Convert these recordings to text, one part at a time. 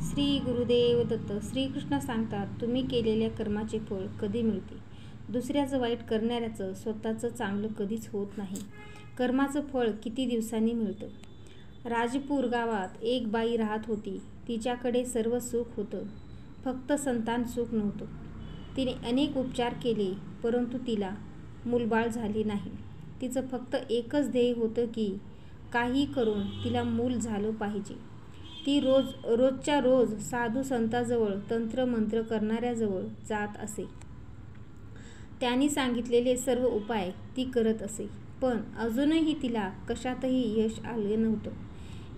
श्री गुरुदेव दत्त. श्रीकृष्ण सांगतात, तुम्ही केलेल्या कर्माचे फळ कधी मिळते? दुसऱ्याचं वाईट करणाऱ्याचं स्वतःचं चांगलं कधीच होत नाही. कर्माचं फळ किती दिवसांनी मिळतं. राजपूर गावात एक बाई राहत होती. तिच्याकडे सर्व सुख होतं, फक्त संतान सुख नव्हतं. तिने अनेक उपचार केले, परंतु तिला मूलबाळ झाले नाही. तिचं फक्त एकच ध्येय होतं की काही करून तिला मूल झालं पाहिजे. ती रोजच्या रोज साधू संतांजवळ, तंत्रमंत्र करणाऱ्याजवळ जात असे. त्यांनी सांगितलेले सर्व उपाय ती करत असे, पण अजूनही तिला कशातही यश आलं नव्हतं.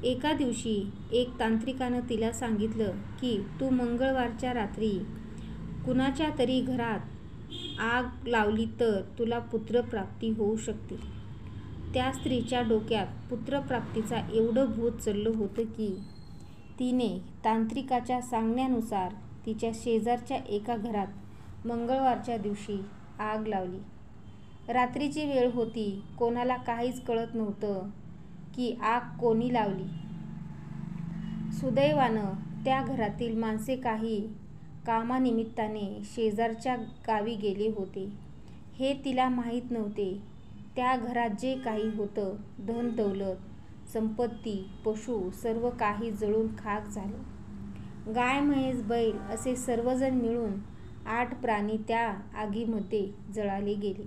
एका दिवशी एक तांत्रिकानं तिला सांगितलं की तू मंगळवारच्या रात्री कुणाच्या तरी घरात आग लावली तर तुला पुत्रप्राप्ती होऊ शकते. त्या स्त्रीच्या डोक्यात पुत्रप्राप्तीचा एवढं भूत चढलं होतं की तिने तांत्रिकाच्या सांगण्यानुसार तिच्या शेजारच्या एका घरात मंगळवारच्या दिवशी आग लावली. रात्रीची वेळ होती. कोणाला काहीच कळत नव्हतं की आग कोणी लावली. सुदैवानं त्या घरातील माणसे काही कामानिमित्ताने शेजारच्या गावी गेले होते. हे तिला माहीत नव्हते. त्या घरात जे काही होतं, धनदौलत, संपत्ती, पशु, सर्व काही जळून खाक झालं. गाय, म्हैस, बैल असे सर्वजण मिळून 8 प्राणी त्या आगीमध्ये जळाले गेले.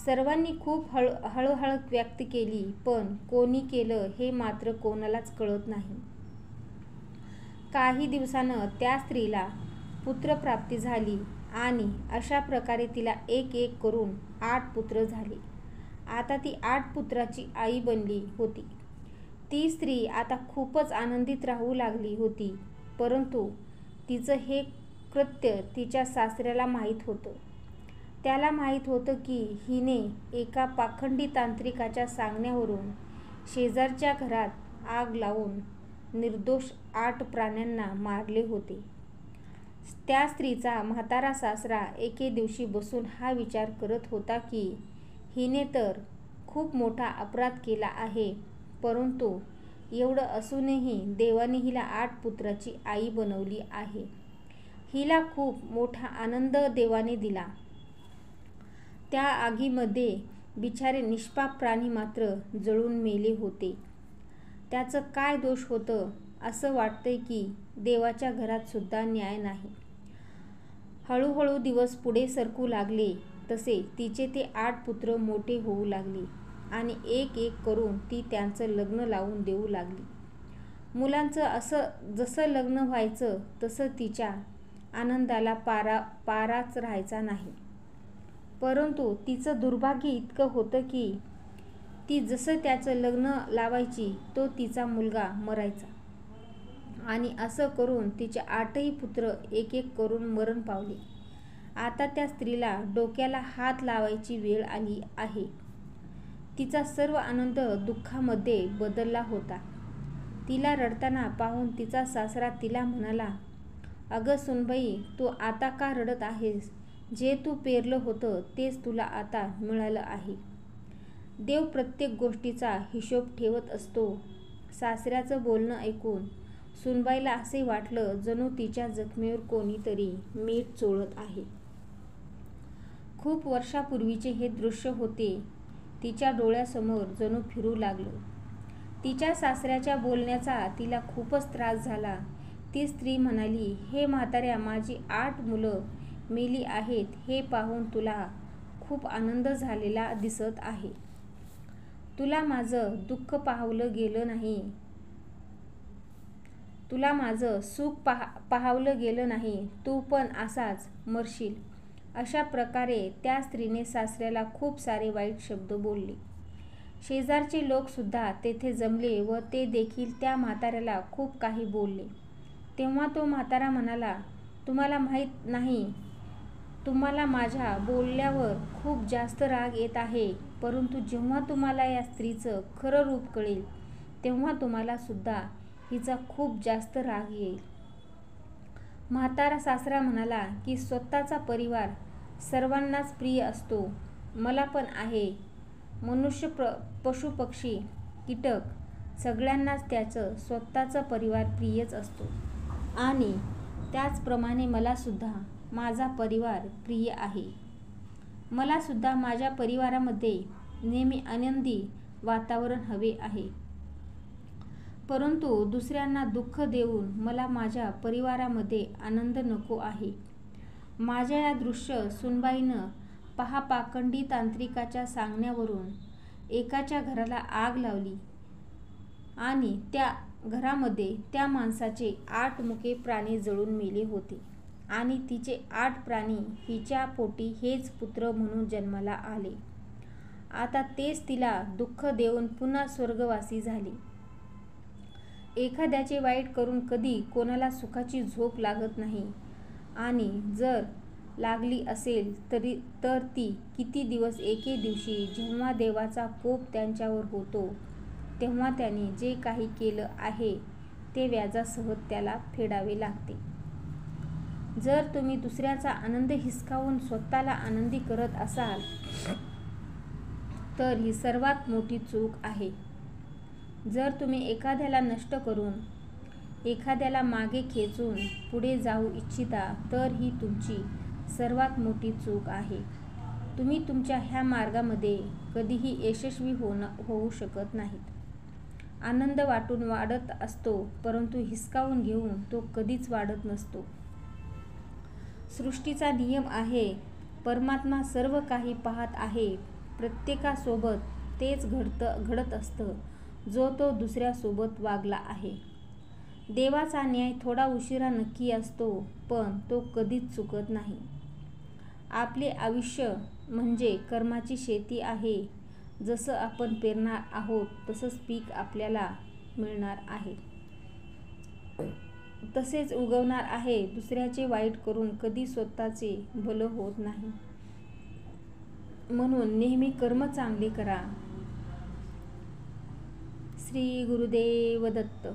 सर्वांनी खूप हळहळ व्यक्त केली, पण कोणी केलं हे मात्र कोणालाच कळत नाही. काही दिवसानं त्या स्त्रीला पुत्रप्राप्ती झाली आणि अशा प्रकारे तिला एक एक करून 8 पुत्र झाले. आता ती 8 पुत्राची आई बनली होती. ती स्त्री आता खूपच आनंदित राहू लागली होती, परंतु तिचं हे कृत्य तिच्या सासऱ्याला माहीत होतं. त्याला माहीत होतं की हिने एका पाखंडी तांत्रिकाच्या सांगण्यावरून शेजारच्या घरात आग लावून निर्दोष 8 प्राण्यांना मारले होते. त्या स्त्रीचा म्हातारा सासरा एके दिवशी बसून हा विचार करत होता की हिने तर खूप मोठा अपराध केला आहे, परंतु एवढं असूनही देवाने हिला 8 पुत्राची आई बनवली आहे. हिला खूप मोठा आनंद देवाने दिला. त्या आगीमध्ये बिचारे निष्पाप प्राणी मात्र जळून मेले होते. त्याचं काय दोष होतं? असं वाटतंय की देवाच्या घरात सुद्धा न्याय नाही. हळूहळू दिवस पुढे सरकू लागले तसे तिचे ते 8 पुत्र मोठे होऊ लागले आणि एक एक करून ती त्यांचं लग्न लावून देऊ लागली. मुलांचं जसं लग्न व्हायचं तसं तिच्या आनंदाला पाराच राहायचा नाही. परंतु तिचं दुर्भाग्य इतकं होतं की ती जसं त्याचं लग्न लावायची तो तिचा मुलगा मरायचा आणि असं करून तिचे 8ही पुत्र एक एक करून मरण पावले. आता त्या स्त्रीला डोक्याला हात लावायची वेळ आली आहे. तिचा सर्व आनंद दुःखामध्ये बदलला होता. तिला रडताना पाहून तिचा सासरा तिला म्हणाला, अगं सुनबाई, तू आता का रडत आहेस? जे तू पेरलं होतं तेच तुला आता मिळालं आहे. देव प्रत्येक गोष्टीचा हिशोब ठेवत असतो. सासऱ्याचं बोलणं ऐकून सुनबाईला असे वाटलं जणू तिच्या जखमेवर कोणीतरी मीठ चोळत आहे. खूप वर्षापूर्वीचे हे दृश्य होते. तिच्या डोळ्यासमोर जणू फिरू लागलं. तिच्या सासऱ्याच्या बोलण्याचा तिला खूपच त्रास झाला. ती स्त्री म्हणाली, हे म्हाताऱ्या, माझी 8 मुलं मेली आहेत हे पाहून तुला खूप आनंद झालेला दिसत आहे. तुला माझं दुःख पाहवलं गेलं नाही. तुला माझं सुख पाहवलं गेलं नाही. तू पण असाच मरशील. अशा प्रकारे त्या स्त्रीने सासऱ्याला खूप सारे वाईट शब्द बोलले. शेजारचे लोक सुद्धा तेथे जमले व ते देखील त्या म्हाताऱ्याला खूप काही बोलले. तेव्हा तो म्हातारा म्हणाला, तुम्हाला माहीत नाही, तुम्हाला माझ्या बोलल्यावर खूप जास्त राग येत आहे, परंतु जेव्हा तुम्हाला या स्त्रीचं खरं रूप कळेल तेव्हा तुम्हाला सुद्धा हिचा खूप जास्त राग येईल. म्हातारा सासरा म्हणाला की स्वतःचा परिवार सर्वांनाच प्रिय असतो. मला पण आहे. मनुष्य, पशु, पक्षी, कीटक सगळ्यांनाच त्याचं स्वतःचा परिवार प्रियच असतो. आणि त्याचप्रमाणे मलासुद्धा माझा परिवार प्रिय आहे. मलासुद्धा माझ्या परिवारामध्ये नेहमी आनंदी वातावरण हवे आहे. परंतु दुसऱ्यांना दुःख देऊन मला माझ्या परिवारामध्ये आनंद नको आहे. माझ्या या दृश्य सुनबाईनं पहापाखंडी तांत्रिकाच्या सांगण्यावरून एकाच्या घराला आग लावली आणि त्या घरामध्ये त्या माणसाचे 8 मुके प्राणी जळून मेले होते आणि तिचे 8 प्राणी हिच्या पोटी हेच पुत्र म्हणून जन्माला आले. आता तेच तिला दुःख देऊन पुन्हा स्वर्गवासी झाले. एखाद्याचे वाईट करून कधी कोणाला सुखाची झोप लागत नाही आणि जर लागली असेल तर ती किती दिवस. एके दिवशी जेव्हा देवाचा कोप त्यांच्यावर होतो तेव्हा त्यांनी जे काही केलं आहे ते व्याजासह त्याला फेडावे लागते. जर तुम्ही दुसऱ्याचा आनंद हिसकावून स्वतःला आनंदी करत असाल तर ही सर्वात मोठी चूक आहे. जर तुम्ही एखाद्याला नष्ट करून एखाद्याला मागे खेचून पुढे जाऊ इच्छिता तर ही तुमची सर्वात मोठी चूक आहे. तुम्ही तुमच्या ह्या मार्गामध्ये कधीही यशस्वी होऊ शकत नाहीत. आनंद वाटून वाढत असतो परंतु हिसकावून घेऊन तो कधीच वाढत नसतो. सृष्टीचा नियम आहे. परमात्मा सर्व काही पाहत आहे. प्रत्येकासोबत तेच घडत असतं जो तो दुसऱ्यासोबत वागला आहे. देवाचा न्याय थोडा उशिरा नक्की असतो पण तो कधीच चुकत नाही. आपले आयुष्य म्हणजे कर्माची शेती आहे. जसं आपण पेरणार आहोत तसंच पीक आपल्याला मिळणार आहे, तसेच उगवणार आहे. दुसऱ्याचे वाईट करून कधी स्वतःचे भलं होत नाही. म्हणून नेहमी कर्म चांगले करा. श्री गुरुदेव दत्त.